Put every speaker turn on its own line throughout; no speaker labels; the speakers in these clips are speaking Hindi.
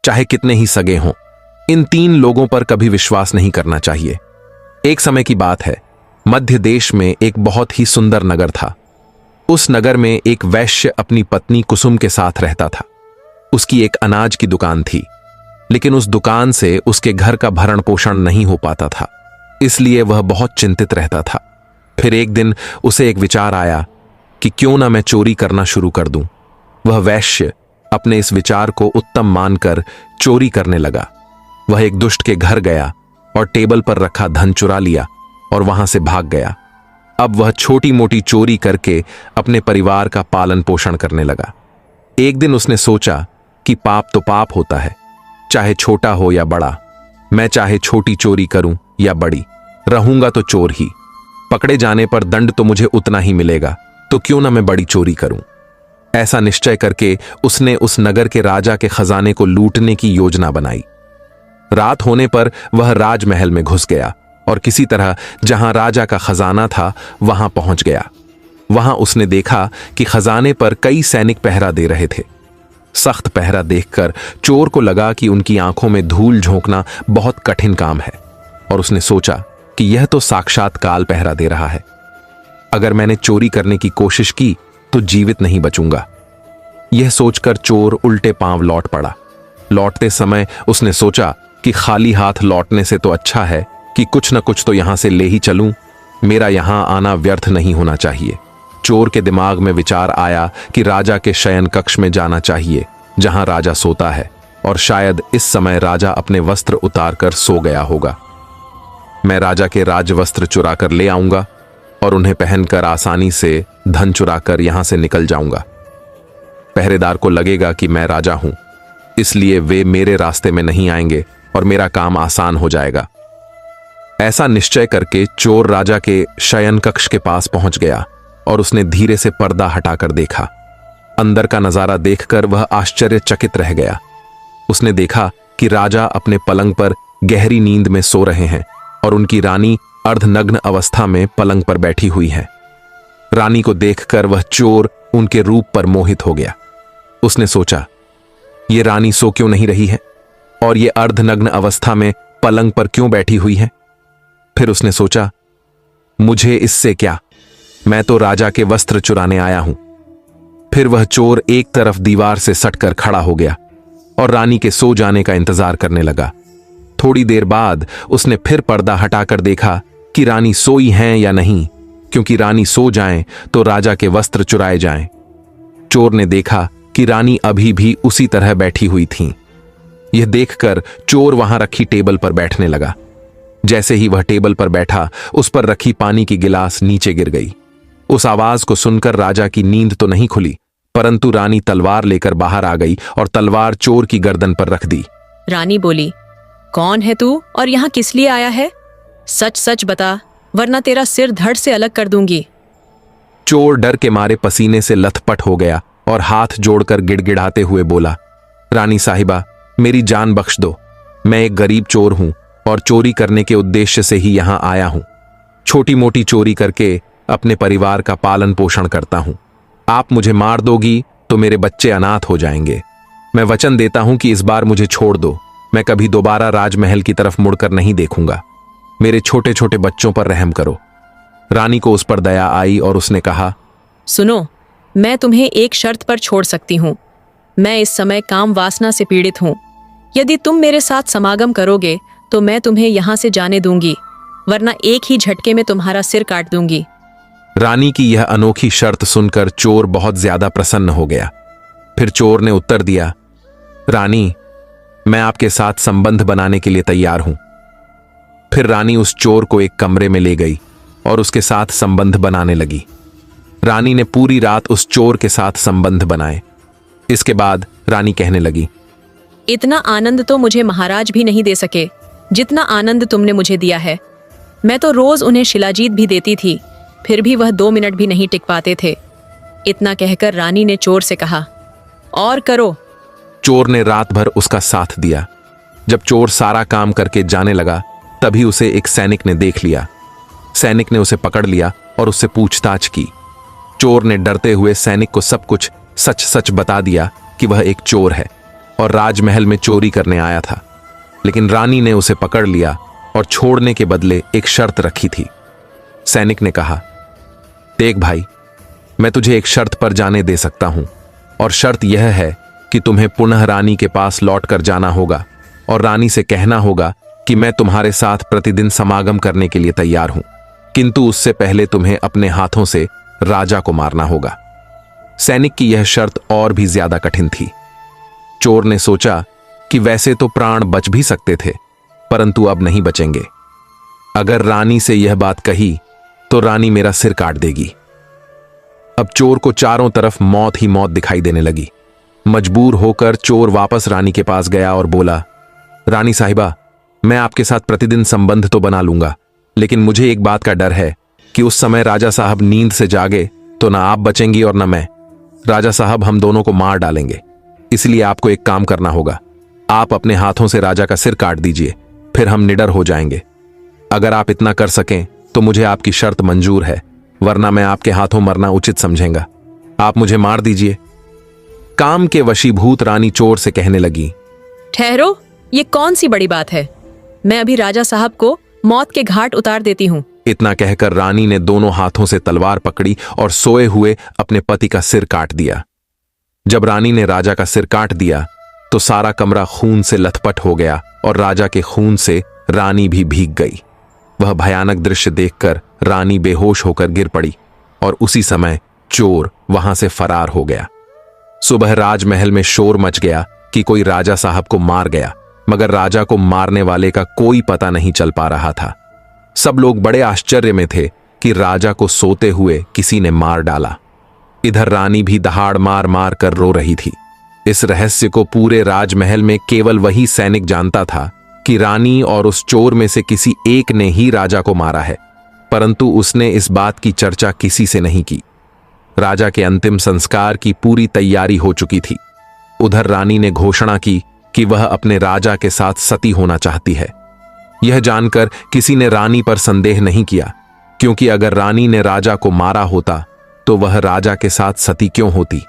चाहे कितने ही सगे हों। इन 3 लोगों पर कभी विश्वास नहीं करना चाहिए। एक समय की बात है, मध्य देश में एक बहुत ही सुंदर नगर था। उस नगर में एक वैश्य अपनी पत्नी कुसुम के साथ रहता था। उसकी एक अनाज की दुकान थी, लेकिन उस दुकान से उसके घर का भरण पोषण नहीं हो पाता था, इसलिए वह बहुत चिंतित रहता था। फिर एक दिन उसे एक विचार आया कि क्यों ना मैं चोरी करना शुरू कर दूं। वह वैश्य अपने इस विचार को उत्तम मानकर चोरी करने लगा। वह एक दुष्ट के घर गया और टेबल पर रखा धन चुरा लिया और वहां से भाग गया। अब वह छोटी मोटी चोरी करके अपने परिवार का पालन पोषण करने लगा। एक दिन उसने सोचा कि पाप तो पाप होता है, चाहे छोटा हो या बड़ा। मैं चाहे छोटी चोरी करूं या बड़ी, रहूंगा तो चोर ही। पकड़े जाने पर दंड तो मुझे उतना ही मिलेगा, तो क्यों ना मैं बड़ी चोरी करूं। ऐसा निश्चय करके उसने उस नगर के राजा के खजाने को लूटने की योजना बनाई। रात होने पर वह राजमहल में घुस गया और किसी तरह जहां राजा का खजाना था वहां पहुंच गया। वहां उसने देखा कि खजाने पर कई सैनिक पहरा दे रहे थे। सख्त पहरा देखकर चोर को लगा कि उनकी आंखों में धूल झोंकना बहुत कठिन काम है, और उसने सोचा कि यह तो साक्षात काल पहरा दे रहा है। अगर मैंने चोरी करने की कोशिश की तो जीवित नहीं बचूंगा। यह सोचकर चोर उल्टे पांव लौट पड़ा। लौटते समय उसने सोचा कि खाली हाथ लौटने से तो अच्छा है कि कुछ न कुछ तो यहां से ले ही चलूं। मेरा यहां आना व्यर्थ नहीं होना चाहिए। चोर के दिमाग में विचार आया कि राजा के शयन कक्ष में जाना चाहिए, जहां राजा सोता है, और शायद इस समय राजा अपने वस्त्र उतारकर सो गया होगा। मैं राजा के राजवस्त्र चुरा कर ले आऊंगा और उन्हें पहनकर आसानी से धन चुराकर यहां से निकल जाऊंगा। पहरेदार को लगेगा कि मैं राजा हूं, इसलिए वे मेरे रास्ते में नहीं आएंगे और मेरा काम आसान हो जाएगा। ऐसा निश्चय करके चोर राजा के शयन कक्ष के पास पहुंच गया और उसने धीरे से पर्दा हटाकर देखा। अंदर का नजारा देखकर वह आश्चर्यचकित रह गया। उसने देखा कि राजा अपने पलंग पर गहरी नींद में सो रहे हैं और उनकी रानी अर्धनग्न अवस्था में पलंग पर बैठी हुई है। रानी को देखकर वह चोर उनके रूप पर मोहित हो गया। उसने सोचा, ये रानी सो क्यों नहीं रही है और ये अर्धनग्न अवस्था में पलंग पर क्यों बैठी हुई है। फिर उसने सोचा, मुझे इससे क्या, मैं तो राजा के वस्त्र चुराने आया हूं। फिर वह चोर एक तरफ दीवार से सटकर खड़ा हो गया और रानी के सो जाने का इंतजार करने लगा। थोड़ी देर बाद उसने फिर पर्दा हटाकर देखा कि रानी सोई हैं या नहीं, क्योंकि रानी सो जाएं तो राजा के वस्त्र चुराए जाएं। चोर ने देखा कि रानी अभी भी उसी तरह बैठी हुई थीं। यह देखकर चोर वहां रखी टेबल पर बैठने लगा। जैसे ही वह टेबल पर बैठा, उस पर रखी पानी की गिलास नीचे गिर गई। उस आवाज को सुनकर राजा की नींद तो नहीं खुली, परंतु रानी तलवार लेकर बाहर आ गई और तलवार चोर की गर्दन पर रख दी।
रानी बोली, कौन है तू और यहाँ किस लिए आया है? सच सच बता, वरना तेरा सिर धड़ से अलग कर दूंगी।
चोर डर के मारे पसीने से लथपथ हो गया और हाथ जोड़कर गिड़गिड़ाते हुए बोला, रानी साहिबा, मेरी जान बख्श दो। मैं एक गरीब चोर हूं और चोरी करने के उद्देश्य से ही यहां आया हूं। छोटी मोटी चोरी करके अपने परिवार का पालन पोषण करता हूं। आप मुझे मार दोगी तो मेरे बच्चे अनाथ हो जाएंगे। मैं वचन देता हूं कि इस बार मुझे छोड़ दो। मैं कभी दोबारा राजमहल की तरफ मुड़कर नहीं देखूंगा। मेरे छोटे छोटे बच्चों पर रहम करो। रानी को उस पर दया आई और उसने कहा,
सुनो, मैं तुम्हें एक शर्त पर छोड़ सकती हूँ। मैं इस समय काम वासना से पीड़ित हूँ। यदि तुम मेरे साथ समागम करोगे तो मैं तुम्हें यहाँ से जाने दूंगी, वरना एक ही झटके में तुम्हारा सिर काट दूंगी।
रानी की यह अनोखी शर्त सुनकर चोर बहुत ज्यादा प्रसन्न हो गया। फिर चोर ने उत्तर दिया, रानी, मैं आपके साथ संबंध बनाने के लिए तैयार हूं। फिर रानी उस चोर को एक कमरे में ले गई और उसके साथ संबंध बनाने लगी। रानी ने पूरी रात उस चोर के साथ संबंध बनाए। इसके बाद रानी कहने लगी,
इतना आनंद तो मुझे महाराज भी नहीं दे सके जितना आनंद तुमने मुझे दिया है। मैं तो रोज उन्हें शिलाजीत भी देती थी, फिर भी वह 2 मिनट भी नहीं टिक पाते थे। इतना कहकर रानी ने चोर से कहा, और करो।
चोर ने रात भर उसका साथ दिया। जब चोर सारा काम करके जाने लगा, तभी उसे एक सैनिक ने देख लिया। सैनिक ने उसे पकड़ लिया और उससे पूछताछ की। चोर ने डरते हुए सैनिक को सब कुछ सच सच बता दिया कि वह एक चोर है। और राजमहल में चोरी करने आया था, लेकिन रानी ने उसे पकड़ लिया और छोड़ने के बदले एक शर्त रखी थी। सैनिक ने कहा, देख भाई, मैं तुझे एक शर्त पर जाने दे सकता हूं, और शर्त यह है कि तुम्हें पुनः रानी के पास लौट कर जाना होगा और रानी से कहना होगा कि मैं तुम्हारे साथ प्रतिदिन समागम करने के लिए तैयार हूं, किंतु उससे पहले तुम्हें अपने हाथों से राजा को मारना होगा। सैनिक की यह शर्त और भी ज्यादा कठिन थी। चोर ने सोचा कि वैसे तो प्राण बच भी सकते थे, परंतु अब नहीं बचेंगे। अगर रानी से यह बात कही तो रानी मेरा सिर काट देगी। अब चोर को चारों तरफ मौत ही मौत दिखाई देने लगी। मजबूर होकर चोर वापस रानी के पास गया और बोला, रानी साहिबा, मैं आपके साथ प्रतिदिन संबंध तो बना लूंगा, लेकिन मुझे एक बात का डर है कि उस समय राजा साहब नींद से जागे तो ना आप बचेंगी और ना मैं। राजा साहब हम दोनों को मार डालेंगे, इसलिए आपको एक काम करना होगा। आप अपने हाथों से राजा का सिर काट दीजिए, फिर हम निडर हो जाएंगे। अगर आप इतना कर सकें तो मुझे आपकी शर्त मंजूर है, वरना मैं आपके हाथों मरना उचित समझेंगा। आप मुझे मार दीजिए। काम के वशीभूत रानी चोर से कहने लगी,
ठहरो, ये कौन सी बड़ी बात है? मैं अभी राजा साहब को मौत के घाट उतार देती हूँ।
इतना कहकर रानी ने दोनों हाथों से तलवार पकड़ी और सोए हुए अपने पति का सिर काट दिया। जब रानी ने राजा का सिर काट दिया तो सारा कमरा खून से लथपथ हो गया और राजा के खून से रानी भी भीग गई। वह भयानक दृश्य देखकर रानी बेहोश होकर गिर पड़ी और उसी समय चोर वहां से फरार हो गया। सुबह राजमहल में शोर मच गया कि कोई राजा साहब को मार गया, मगर राजा को मारने वाले का कोई पता नहीं चल पा रहा था। सब लोग बड़े आश्चर्य में थे कि राजा को सोते हुए किसी ने मार डाला। इधर रानी भी दहाड़ मार मार कर रो रही थी। इस रहस्य को पूरे राजमहल में केवल वही सैनिक जानता था कि रानी और उस चोर में से किसी एक ने ही राजा को मारा है, परंतु उसने इस बात की चर्चा किसी से नहीं की। राजा के अंतिम संस्कार की पूरी तैयारी हो चुकी थी। उधर रानी ने घोषणा की कि वह अपने राजा के साथ सती होना चाहती है। यह जानकर किसी ने रानी पर संदेह नहीं किया, क्योंकि अगर रानी ने राजा को मारा होता तो वह राजा के साथ सती क्यों होती।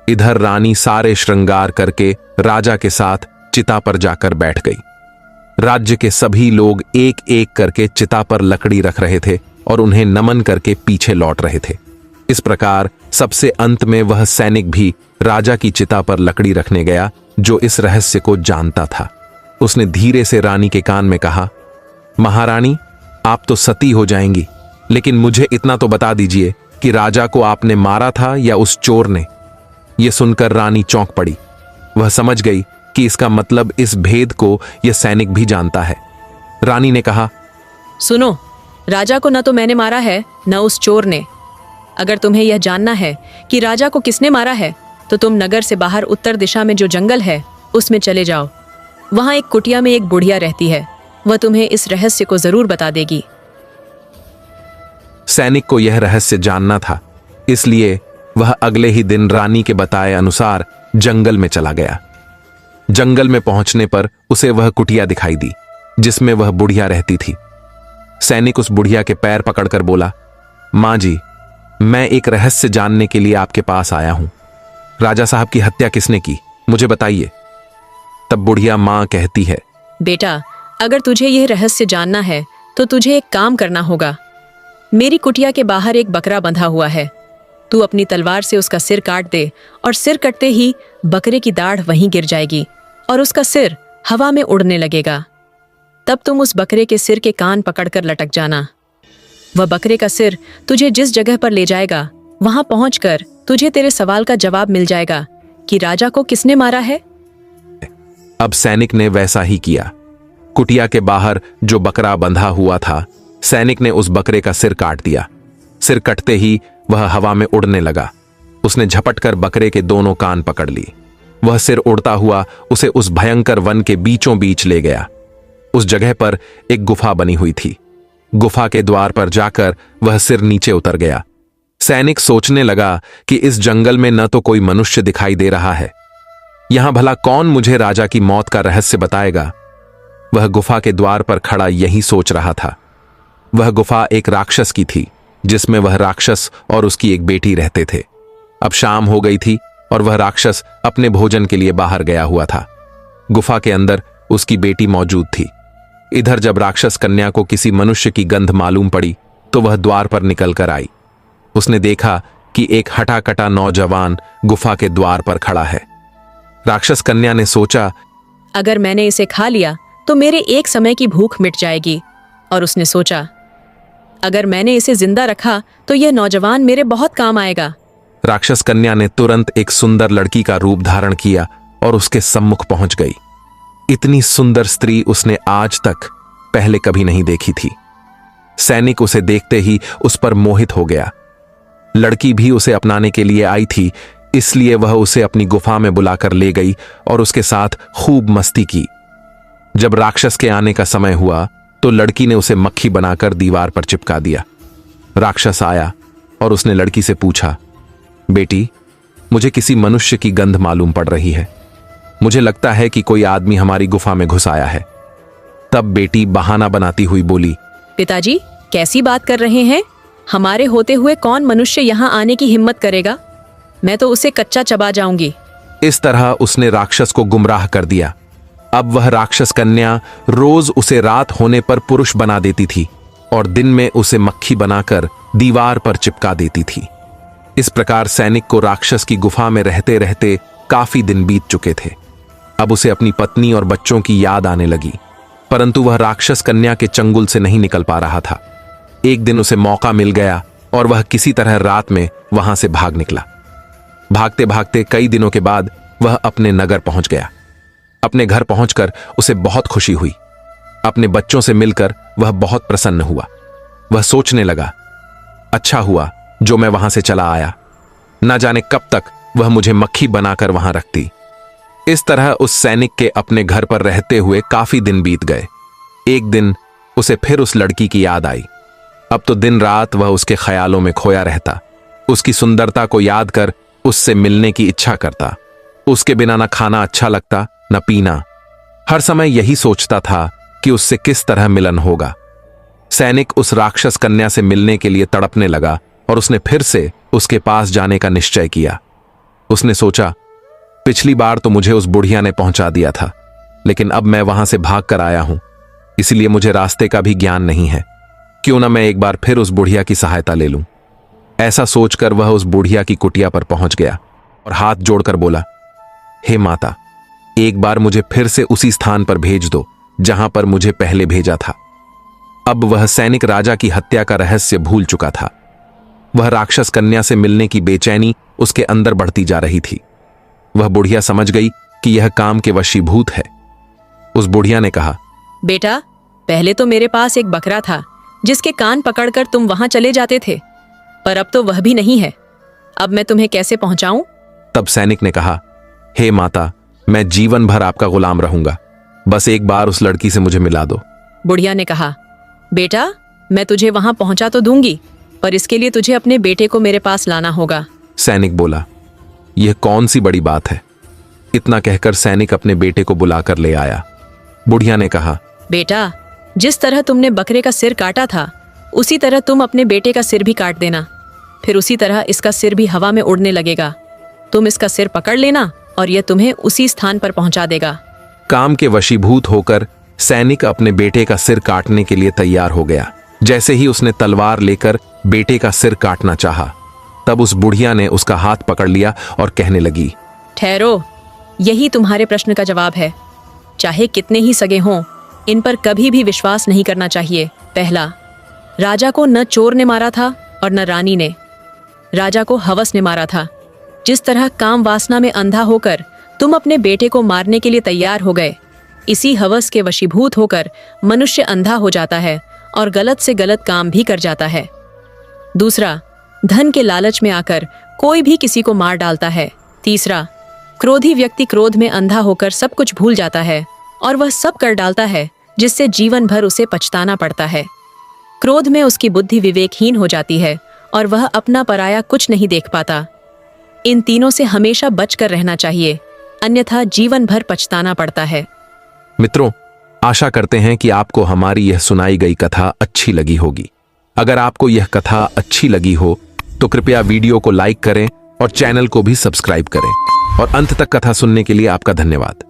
इधर रानी सारे श्रृंगार करके राजा के साथ चिता पर जाकर बैठ गई। राज्य के सभी लोग एक एक करके चिता पर लकड़ी रख रहे थे और उन्हें नमन करके पीछे लौट रहे थे। इस प्रकार सबसे अंत में वह सैनिक भी राजा की चिता पर लकड़ी रखने गया जो इस रहस्य को जानता था। उसने धीरे से रानी के कान में कहा, महारानी, आप तो सती हो जाएंगी, लेकिन मुझे इतना तो बता दीजिए कि राजा को आपने मारा था या उस चोर ने। यह सुनकर रानी चौंक पड़ी। वह समझ गई कि इसका मतलब इस भेद को यह सैनिक भी जानता है। रानी ने कहा,
सुनो, राजा को न तो मैंने मारा है न उस चोर ने। अगर तुम्हें यह जानना है कि राजा को किसने मारा है तो तुम नगर से बाहर उत्तर दिशा में जो जंगल है उसमें चले जाओ। वहां एक कुटिया में एक बुढ़िया रहती है, वह तुम्हें इस रहस्य को जरूर बता देगी।
सैनिक को यह रहस्य जानना था, इसलिए वह अगले ही दिन रानी के बताए अनुसार जंगल में चला गया। जंगल में पहुंचने पर उसे वह कुटिया दिखाई दी जिसमें वह बुढ़िया रहती थी। सैनिक उस बुढ़िया के पैर पकड़कर बोला, मां जी, मैं एक रहस्य जानने के लिए आपके पास आया हूं। राजा साहब की हत्या किसने की, मुझे बताइए। तब बुढ़िया मां कहती है,
बेटा, अगर तुझे यह रहस्य जानना है तो तुझे एक काम करना होगा। मेरी कुटिया के बाहर एक बकरा बंधा हुआ है। तू अपनी तलवार से उसका सिर काट दे और सिर कटते ही बकरे की दाढ़ वहीं गिर जाएगी और उसका सिर हवा में उड़ने लगेगा। तब तुम उस बकरे के सिर के कान पकड़कर लटक जाना। वह बकरे का सिर तुझे जिस जगह पर ले जाएगा वहां पहुंचकर तुझे तेरे सवाल का जवाब मिल जाएगा कि राजा को किसने मारा है।
अब सैनिक ने वैसा ही किया। कुटिया के बाहर जो बकरा बंधा हुआ था, सैनिक ने उस बकरे का सिर काट दिया। सिर कटते ही वह हवा में उड़ने लगा। उसने झपटकर बकरे के दोनों कान पकड़ ली। वह सिर उड़ता हुआ उसे उस भयंकर वन के बीचों बीच ले गया। उस जगह पर एक गुफा बनी हुई थी। गुफा के द्वार पर जाकर वह सिर नीचे उतर गया। सैनिक सोचने लगा कि इस जंगल में न तो कोई मनुष्य दिखाई दे रहा है, यहां भला कौन मुझे राजा की मौत का रहस्य बताएगा। वह गुफा के द्वार पर खड़ा यही सोच रहा था। वह गुफा एक राक्षस की थी जिसमें वह राक्षस और उसकी एक बेटी रहते थे। अब शाम हो गई थी और वह राक्षस अपने भोजन के लिए बाहर गया हुआ था। गुफा के अंदर उसकी बेटी मौजूद थी। इधर जब राक्षस कन्या को किसी मनुष्य की गंध मालूम पड़ी तो वह द्वार पर निकल कर आई। उसने देखा कि एक हटा-कटा नौजवान गुफा के द्वार पर खड़ा है। राक्षस कन्या ने सोचा,
अगर मैंने इसे खा लिया तो मेरे एक समय की भूख मिट जाएगी। और उसने सोचा, अगर मैंने इसे जिंदा रखा तो यह नौजवान मेरे बहुत काम आएगा।
राक्षस कन्या ने तुरंत एक सुंदर लड़की का रूप धारण किया और उसके सम्मुख पहुंच गई। इतनी सुंदर स्त्री उसने आज तक पहले कभी नहीं देखी थी। सैनिक उसे देखते ही उस पर मोहित हो गया। लड़की भी उसे अपनाने के लिए आई थी, इसलिए वह उसे अपनी गुफा में बुलाकर ले गई और उसके साथ खूब मस्ती की। जब राक्षस के आने का समय हुआ तो लड़की ने उसे मक्खी बनाकर दीवार पर चिपका दिया। राक्षस आया और उसने लड़की से पूछा, बेटी, मुझे किसी मनुष्य की गंध मालूम पड़ रही है। मुझे लगता है कि कोई आदमी हमारी गुफा में घुस आया है। तब बेटी बहाना बनाती हुई बोली,
पिताजी, कैसी बात कर रहे हैं? हमारे होते हुए कौन मनुष्य यहाँ आने की हिम्मत करेगा? मैं तो उसे कच्चा चबा जाऊंगी।
इस तरह उसने राक्षस को गुमराह कर दिया। अब वह राक्षस कन्या रोज उसे रात होने पर पुरुष बना देती थी और दिन में उसे मक्खी बनाकर दीवार पर चिपका देती थी। इस प्रकार सैनिक को राक्षस की गुफा में रहते रहते काफी दिन बीत चुके थे। अब उसे अपनी पत्नी और बच्चों की याद आने लगी, परंतु वह राक्षस कन्या के चंगुल से नहीं निकल पा रहा था। एक दिन उसे मौका मिल गया और वह किसी तरह रात में वहां से भाग निकला। भागते भागते कई दिनों के बाद वह अपने नगर पहुंच गया। अपने घर पहुंचकर उसे बहुत खुशी हुई। अपने बच्चों से मिलकर वह बहुत प्रसन्न हुआ। वह सोचने लगा, अच्छा हुआ जो मैं वहां से चला आया। न जाने कब तक वह मुझे मक्खी बनाकर वहां रखती। इस तरह उस सैनिक के अपने घर पर रहते हुए काफी दिन बीत गए। एक दिन उसे फिर उस लड़की की याद आई। अब तो दिन रात वह उसके ख्यालों में खोया रहता। उसकी सुंदरता को याद कर उससे मिलने की इच्छा करता। उसके बिना न खाना अच्छा लगता न पीना। हर समय यही सोचता था कि उससे किस तरह मिलन होगा। सैनिक उस राक्षस कन्या से मिलने के लिए तड़पने लगा और उसने फिर से उसके पास जाने का निश्चय किया। उसने सोचा, पिछली बार तो मुझे उस बुढ़िया ने पहुंचा दिया था, लेकिन अब मैं वहां से भाग कर आया हूं, इसलिए मुझे रास्ते का भी ज्ञान नहीं है। क्यों ना मैं एक बार फिर उस बुढ़िया की सहायता ले लूं। ऐसा सोचकर वह उस बुढ़िया की कुटिया पर पहुंच गया और हाथ जोड़कर बोला, हे माता, एक बार मुझे फिर से उसी स्थान पर भेज दो जहां पर मुझे पहले भेजा था। अब वह सैनिक राजा की हत्या का रहस्य भूल चुका था। वह राक्षस कन्या से मिलने की बेचैनी उसके अंदर बढ़ती जा रही थी। वह बुढ़िया समझ गई कि यह काम के वशीभूत है। उस बुढ़िया ने कहा,
बेटा, पहले तो मेरे पास एक बकरा था जिसके कान पकड़कर तुम वहां चले जाते थे, पर अब तो वह भी नहीं है। अब मैं तुम्हें कैसे पहुंचाऊं?
तब सैनिक ने कहा, हे माता, मैं जीवन भर आपका गुलाम रहूंगा। बस एक बार उस लड़की से मुझे मिला दो।
बुढ़िया ने कहा, बेटा, मैं तुझे वहां पहुंचा तो दूंगी, पर इसके लिए तुझे अपने बेटे को मेरे पास लाना होगा।
सैनिक बोला, यह कौन सी बड़ी बात है। इतना कहकर सैनिक अपने बेटे को बुलाकर ले आया। बुढ़िया ने कहा,
बेटा, जिस तरह तुमने बकरे का सिर काटा था उसी तरह तुम अपने बेटे का सिर भी काट देना। फिर उसी तरह इसका सिर भी हवा में उड़ने लगेगा। तुम इसका सिर पकड़ लेना और यह तुम्हें उसी स्थान पर पहुंचा देगा।
काम के वशीभूत होकर सैनिक अपने बेटे का सिर काटने के लिए तैयार हो गया। जैसे ही उसने तलवार लेकर बेटे का सिर काटना चाहा, तब उस बुढ़िया ने उसका हाथ पकड़ लिया और कहने लगी,
ठहरो, यही तुम्हारे प्रश्न का जवाब है। चाहे कितने ही सगे हों, इन पर कभी भी विश्वास नहीं करना चाहिए। पहला, राजा को न चोर ने मारा था और न रानी ने। राजा को हवस ने मारा था। जिस तरह काम वासना में अंधा होकर तुम अपने बेटे को मारने के लिए तैयार हो गए, इसी हवस के वशीभूत होकर मनुष्य अंधा हो जाता है और गलत से गलत काम भी कर जाता है। दूसरा, धन के लालच में आकर कोई भी किसी को मार डालता है। तीसरा, क्रोधी व्यक्ति क्रोध में अंधा होकर सब कुछ भूल जाता है और वह सब कर डालता है जिससे जीवन भर उसे पछताना पड़ता है। क्रोध में उसकी बुद्धि विवेकहीन हो जाती है और वह अपना पराया कुछ नहीं देख पाता। इन तीनों से हमेशा बचकर रहना चाहिए, अन्यथा जीवन भर पछताना पड़ता है।
मित्रों, आशा करते हैं कि आपको हमारी यह सुनाई गई कथा अच्छी लगी होगी। अगर आपको यह कथा अच्छी लगी हो तो कृपया वीडियो को लाइक करें और चैनल को भी सब्सक्राइब करें। और अंत तक कथा सुनने के लिए आपका धन्यवाद।